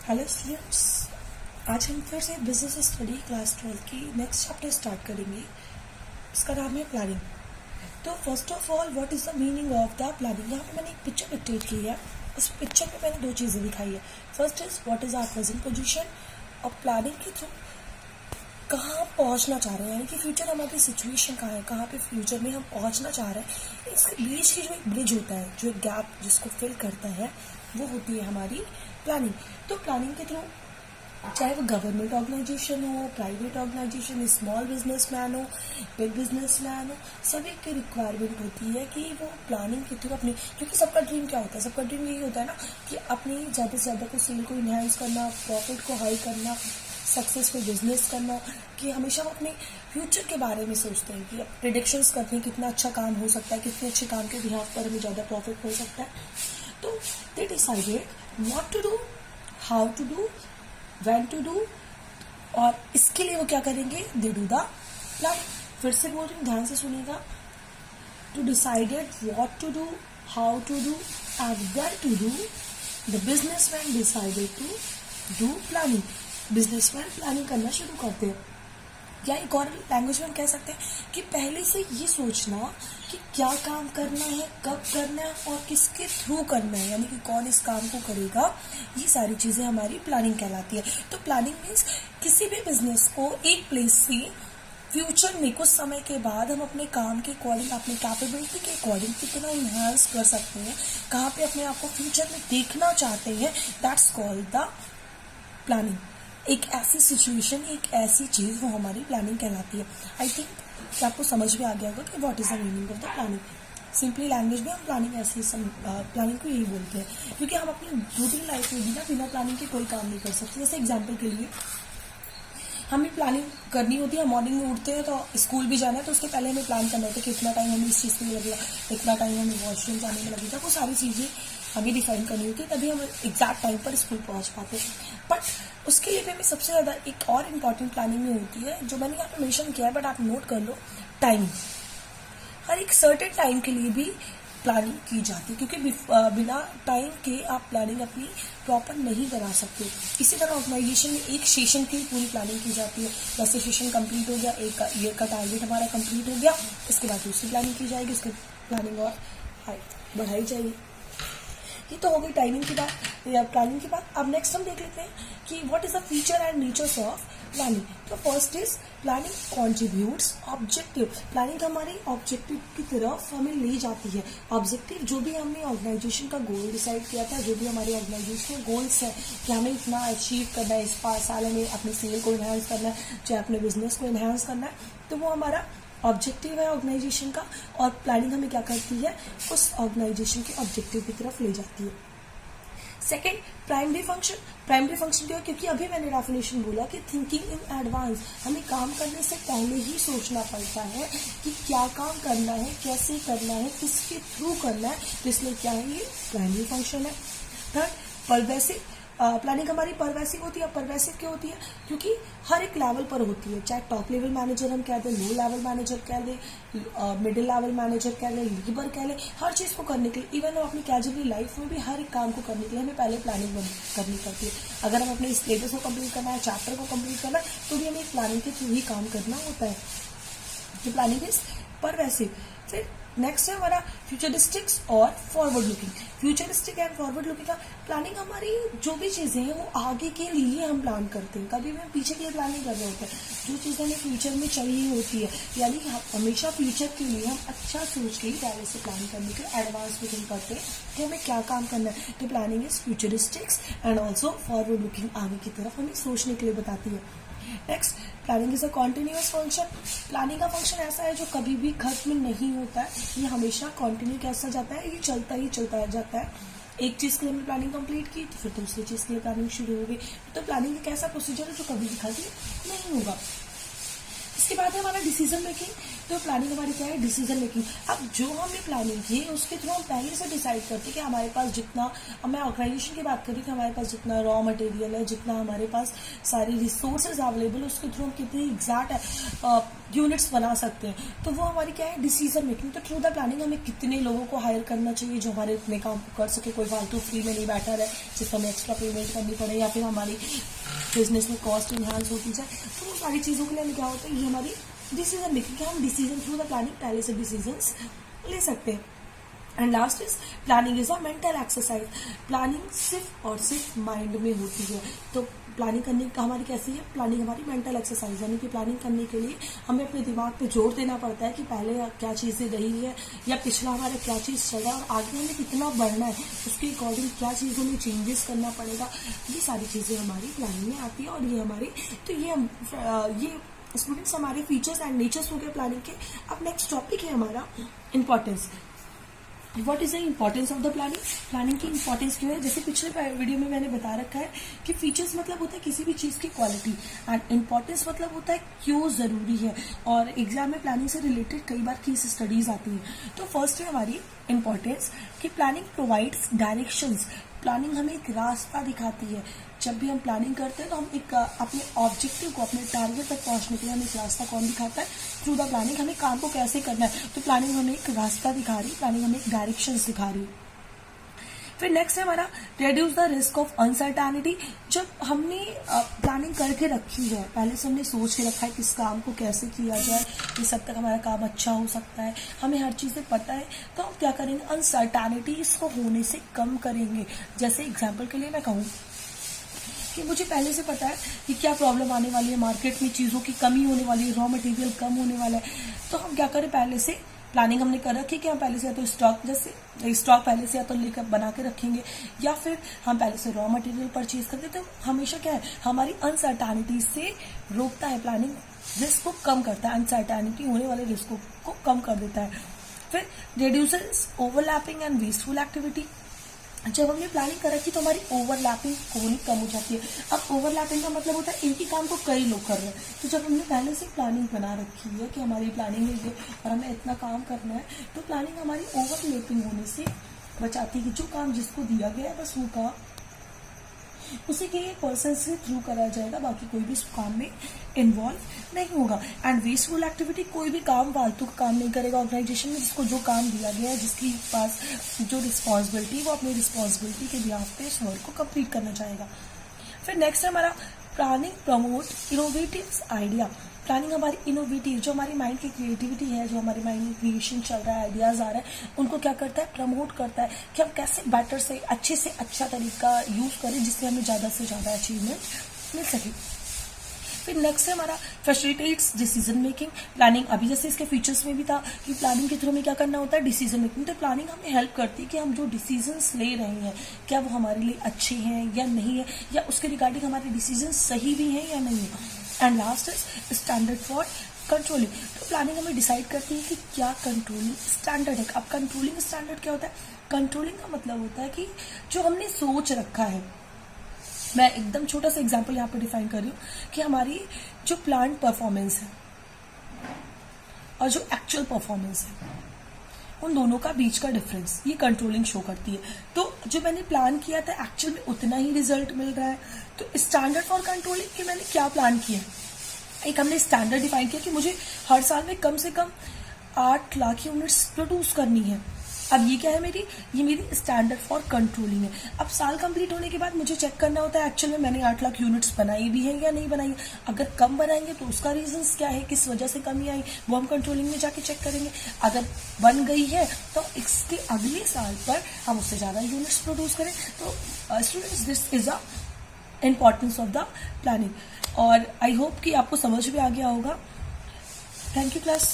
Hello students, आज हम फिर से बिजनेस स्टडी क्लास 12 की नेक्स्ट चैप्टर स्टार्ट करेंगे। इसका नाम है प्लानिंग। तो first of all, what is the meaning of the planning. यहाँ पे मैंने एक पिक्चर डिक्टेट की है। इस पिक्चर में मैंने दो चीज़ें दिखाई है। First is what is our present position, और प्लानिंग के थ्रू कहाँ पहुँचना चाह रहे हैं, यानी कि फ्यूचर हमारी सिचुएशन कहाँ है, कहाँ पे फ्यूचर में हम पहुँचना चाह रहे हैं। इसके बीच की जो एक ब्रिज होता है, जो एक गैप जिसको फिल करता है, वो होती है हमारी प्लानिंग। तो प्लानिंग के थ्रू चाहे वो गवर्नमेंट ऑर्गेनाइजेशन हो, प्राइवेट ऑर्गेनाइजेशन, स्मॉल बिजनेसमैन हो, बिग बिजनेसमैन हो, सभी की रिक्वायरमेंट होती है कि वो प्लानिंग के थ्रू अपनी, क्योंकि सबका ड्रीम क्या होता है, सबका ड्रीम यही होता है ना कि अपनी ज़्यादा से ज़्यादा को सेल को इन्हांस करना, प्रॉफिट को हाई करना, सक्सेसफुल बिजनेस करना, कि हमेशा वो अपने फ्यूचर के बारे में सोचते हैं कि प्रिडिक्शंस करते हैं कितना अच्छा काम हो सकता है, कितने अच्छे काम के बिहाफ पर हमें ज़्यादा प्रॉफिट हो सकता है। तो they decided what to do, how to do, when to do, और इसके लिए वो क्या करेंगे, दे डू द प्लान। फिर से बोल रही हूँ, ध्यान से सुनिएगा। To decided what to do, how to do and when to do, the businessman decided to do planning. Businessman planning करना शुरू करते हैं, या एक और लैंग्वेज में हम कह सकते हैं कि पहले से ये सोचना कि क्या काम करना है, कब करना है और किसके थ्रू करना है, यानी कि कौन इस काम को करेगा, ये सारी चीज़ें हमारी प्लानिंग कहलाती है। तो प्लानिंग मीन्स किसी भी बिजनेस को एक प्लेस से फ्यूचर में कुछ समय के बाद हम अपने काम के अकॉर्डिंग, अपने कैपेबिलिटी के अकॉर्डिंग कितना इन्हांस कर सकते हैं, कहाँ पे अपने आप को फ्यूचर में देखना चाहते हैं, दैट्स कॉल्ड द प्लानिंग। एक ऐसी सिचुएशन, एक ऐसी चीज़, वो हमारी प्लानिंग कहलाती है। आई थिंक कि आपको समझ में आ गया होगा कि what is the meaning of the planning. Simply language में हम प्लानिंग ऐसे प्लानिंग को यही बोलते हैं, क्योंकि हम अपनी रूटीन लाइफ में भी ना बिना प्लानिंग के कोई काम नहीं कर सकते। जैसे एग्जाम्पल के लिए हमें प्लानिंग करनी होती है, मॉर्निंग में उठते हैं तो स्कूल भी जाना है, तो उसके पहले हमें प्लान करना होता है कि इतना टाइम हमें इस चीज़ के लिए लगेगा, इतना टाइम हमें वॉशरूम जाने में लगेगा। वो सारी चीज़ें हमें डिफाइन करनी होती है, तभी हम एग्जैक्ट टाइम पर स्कूल पहुंच पाते हैं। बट उसके लिए भी हमें सबसे ज़्यादा एक और इम्पॉर्टेंट प्लानिंग में होती है, जो मैंने यहाँ पे मेंशन किया है, बट आप नोट कर लो, टाइमिंग। हर एक सर्टेन टाइम के लिए भी प्लानिंग की जाती है, क्योंकि बिना टाइम के आप प्लानिंग अपनी प्रॉपर नहीं बना सकते। इसी तरह ऑर्गेनाइजेशन में एक सेशन की पूरी प्लानिंग की जाती है। जैसे सेशन कंप्लीट हो गया, एक ईयर का टारगेट हमारा कंप्लीट हो गया, इसके बाद दूसरी प्लानिंग की जाएगी, उसकी प्लानिंग और बढ़ाई जाएगी। ये तो हो गई टाइमिंग की बात या प्लानिंग की बात। अब नेक्स्ट हम देख लेते हैं कि what is the feature and natures of planning. तो first is planning contributes objective. Planning हमारी ऑब्जेक्टिव की तरफ हमें ले जाती है। ऑब्जेक्टिव जो भी हमने ऑर्गेनाइजेशन का गोल डिसाइड किया था, जो भी हमारे ऑर्गेनाइजेशन गोल्स है कि हमें इतना अचीव करना है, इस 5 साल में अपने सेल को इन्हांस करना है, चाहे अपने बिजनेस को इन्हांस करना है, तो वो हमारा ऑब्जेक्टिव है ऑर्गेनाइजेशन का। और प्लानिंग हमें क्या करती है, उस ऑर्गेनाइजेशन के ऑब्जेक्टिव की तरफ ले जाती है। Second, primary function. Primary function क्या है, क्योंकि अभी मैंने डेफिनेशन बोला कि थिंकिंग इन एडवांस, हमें काम करने से पहले ही सोचना पड़ता है कि क्या काम करना है, कैसे करना है, किसके थ्रू करना है। तो इसलिए क्या है, ये प्राइमरी फंक्शन है। Third, pervasive. प्लानिंग हमारी परवेसिव होती है। परवेसिव क्यों होती है, क्योंकि हर एक लेवल पर होती है, चाहे टॉप लेवल मैनेजर हम कह दें, लो लेवल मैनेजर कह दें, मिडिल लेवल मैनेजर कह लें, लीडर कह लें, हर चीज़ को करने के लिए, इवन हम अपनी कैजुअल लाइफ में भी हर एक काम को करने के लिए हमें पहले प्लानिंग करनी पड़ती है। अगर हम अपने सिलेबस को कंप्लीट करना है, चैप्टर को कंप्लीट करना है, तो भी हमें प्लानिंग के थ्रू ही काम करना होता है। तो प्लानिंग इज परवेसिव। फिर नेक्स्ट है हमारा फ्यूचरिस्टिक्स और forward looking. Futuristic and forward looking का प्लानिंग, हमारी जो भी चीज़ें हैं वो आगे के लिए हम प्लान करते हैं, कभी भी हम पीछे के लिए प्लान नहीं कर रहे होते हैं। जो चीज़ें हमें फ्यूचर में चाहिए होती है, यानी कि हमेशा फ्यूचर के लिए हम अच्छा सोच के ही पहले से प्लान करने के एडवांस लुकिंग करते हैं कि हमें क्या काम करना है। तो planning is futuristics and also forward looking, आगे की तरफ हमें सोचने के लिए बताती है। Next, planning is a continuous function. Planning का फंक्शन ऐसा है जो कभी भी खत्म नहीं होता है, ये हमेशा कॉन्टिन्यू कैसा जाता है, ये चलता ही चलता जाता है। एक चीज़ के लिए हमने प्लानिंग कंप्लीट की तो फिर दूसरी चीज़ के लिए प्लानिंग शुरू हो गई। तो प्लानिंग एक ऐसा प्रोसीजर है जो कभी भी खत्म नहीं होगा। इसके बाद है हमारा डिसीजन मेकिंग। तो प्लानिंग हमारी क्या है, डिसीजन मेकिंग। अब जो हमने प्लानिंग की उसके थ्रू हम पहले से डिसाइड करते हैं कि हमारे पास जितना, अब मैं ऑर्गेनाइजेशन की बात करी कि हमारे पास जितना रॉ मटेरियल है, जितना हमारे पास सारी रिसोर्सेज अवेलेबल है, उसके थ्रू हम कितनी एग्जैक्ट यूनिट्स बना सकते हैं। तो वो हमारी क्या है, डिसीजन मेकिंग। तो थ्रू द प्लानिंग हमें कितने लोगों को हायर करना चाहिए जो हमारे इतने काम को कर सके, कोई फालतू फ्री में नहीं बैठा रहे जिसको हमें एक्स्ट्रा पेमेंट करनी पड़े, या फिर हमारी बिजनेस में कॉस्ट इन्हांस होती जाए। तो वो सारी चीज़ों के लिए हमें क्या होता है, ये हमारी डिसीजन मेकिंग, हम डिसीजन थ्रू द प्लानिंग पहले से डिसीजंस ले सकते हैं। And last is planning is a mental exercise. Planning सिर्फ और सिर्फ माइंड में होती है। तो प्लानिंग करने का हमारी कैसी है, प्लानिंग हमारी मेंटल एक्सरसाइज, यानी कि प्लानिंग करने के लिए हमें अपने दिमाग पे जोर देना पड़ता है कि पहले क्या चीज़ें रही है या पिछला हमारा क्या चीज़ चल रहा है और आगे हमें कितना बढ़ना है, उसके अकॉर्डिंग क्या चीज़ों में चेंजेस करना पड़ेगा। ये सारी चीज़ें हमारी प्लानिंग में आती है। और ये हमारी, तो ये स्टूडेंट्स हमारे फीचर्स एंड नेचर्स हो गए प्लानिंग के। अब नेक्स्ट टॉपिक है हमारा importance. What is the importance of the planning. Planning की इंपॉर्टेंस क्यों है, जैसे पिछले वीडियो में मैंने बता रखा है कि फीचर्स मतलब होता है किसी भी चीज़ की क्वालिटी, एंड इंपॉर्टेंस मतलब होता है क्यों ज़रूरी है। और एग्जाम में प्लानिंग से रिलेटेड कई बार केस स्टडीज आती हैं। तो फर्स्ट है हमारी इंपॉर्टेंस कि प्लानिंग प्रोवाइड्स डायरेक्शंस। प्लानिंग हमें एक रास्ता दिखाती है। जब भी हम प्लानिंग करते हैं तो हम एक अपने ऑब्जेक्टिव को, अपने टारगेट तक पहुंचने के लिए हमें एक रास्ता कौन दिखाता है, थ्रू द प्लानिंग हमें काम को कैसे करना है। तो प्लानिंग हमें एक रास्ता दिखा रही है, प्लानिंग हमें एक डायरेक्शन दिखा रही है। फिर नेक्स्ट है हमारा reduce the risk of uncertainty. जब हमने प्लानिंग करके रखी है, पहले से हमने सोच के रखा है किस काम को कैसे किया जाए, इस हद तक हमारा काम अच्छा हो सकता है, हमें हर चीज़ें पता है, तो हम क्या करेंगे, अनसर्टेनिटी इसको होने से कम करेंगे। जैसे एग्जाम्पल के लिए मैं कहूँ कि मुझे पहले से पता है कि क्या प्रॉब्लम आने वाली है, मार्केट में चीज़ों की कमी होने वाली है, रॉ मटेरियल कम होने वाला है, तो हम क्या करें, पहले से प्लानिंग हमने कर रखी कि हम पहले से या तो स्टॉक पहले से या तो लेकर बना के रखेंगे, या फिर हम पहले से रॉ मटेरियल परचेज करते। तो हमेशा क्या है, हमारी अनसर्टेनिटी से रोकता है प्लानिंग, रिस्क को कम करता है, अनसर्टेनिटी होने वाले रिस्क को कम कर देता है। फिर reduces overlapping and wasteful activity. जब हमने प्लानिंग कर रखी तो हमारी ओवरलैपिंग होनी कम हो जाती है। अब ओवरलैपिंग का मतलब होता है एक ही काम को कई लोग कर रहे हैं। तो जब हमने पहले से प्लानिंग बना रखी है कि हमारी प्लानिंग है ये और हमें इतना काम करना है, तो प्लानिंग हमारी ओवरलैपिंग होने से बचाती है कि जो काम जिसको दिया गया है बस वो काम उसी के पर्सन से थ्रू करा जाएगा, बाकी कोई भी इस काम में इन्वॉल्व नहीं होगा। एंड वेस्टफुल एक्टिविटी, कोई भी काम फालतू का काम नहीं करेगा ऑर्गेनाइजेशन में। जिसको जो काम दिया गया है, जिसकी पास जो रिस्पॉन्सिबिलिटी, वो अपनी रिस्पॉन्सिबिलिटी के बिहाफ पे इस वर्क को कंप्लीट करना चाहेगा। फिर नेक्स्ट है हमारा planning promote innovative idea. Planning हमारी इनोवेटिव, जो हमारी माइंड की क्रिएटिविटी है, जो हमारी माइंड में क्रिएशन चल रहा है, आइडियाज आ रहा है, उनको क्या करता है, प्रमोट करता है कि हम कैसे बेटर से अच्छा तरीका यूज करें जिससे हमें ज़्यादा से ज़्यादा अचीवमेंट मिल सके। फिर नेक्स्ट है हमारा फैसिलिटेट्स डिसीजन मेकिंग। प्लानिंग, अभी जैसे इसके फीचर्स में भी था कि प्लानिंग के थ्रू हमें क्या करना होता है, डिसीजन मेकिंग। तो प्लानिंग हमें हेल्प करती है कि हम जो डिसीजंस ले रहे हैं क्या वो हमारे लिए अच्छे हैं या नहीं है, या उसके रिगार्डिंग हमारे डिसीजन सही भी हैं या नहीं है। And last is standard for controlling. तो प्लानिंग हमें डिसाइड करती है कि क्या कंट्रोलिंग स्टैंडर्ड है। अब कंट्रोलिंग स्टैंडर्ड क्या होता है, कंट्रोलिंग का मतलब होता है कि जो हमने सोच रखा है, मैं एकदम छोटा सा एग्जांपल यहाँ पे डिफाइन कर रही हूँ कि हमारी जो प्लान परफॉर्मेंस है और जो एक्चुअल परफॉर्मेंस है, उन दोनों का बीच का डिफरेंस, ये कंट्रोलिंग शो करती है। तो जो मैंने प्लान किया था एक्चुअल में उतना ही रिजल्ट मिल रहा है। तो स्टैंडर्ड फॉर कंट्रोलिंग कि मैंने क्या प्लान किया, एक हमने स्टैंडर्ड डिफाइन किया कि मुझे हर साल में कम से कम 8 लाख यूनिट्स प्रोड्यूस करनी है। अब ये क्या है, ये मेरी स्टैंडर्ड फॉर कंट्रोलिंग है। अब साल कंप्लीट होने के बाद मुझे चेक करना होता है एक्चुअल में मैंने 8 लाख यूनिट्स बनाई भी है या नहीं बनाई। अगर कम बनाएंगे तो उसका रीजंस क्या है, किस वजह से कमी आई, वो हम कंट्रोलिंग में जाके चेक करेंगे। अगर बन गई है तो इसके अगले साल पर हम उससे ज़्यादा यूनिट्स प्रोड्यूस करें। तो students, this is a importance of the planning. और आई होप कि आपको समझ में आ गया होगा। Thank you class.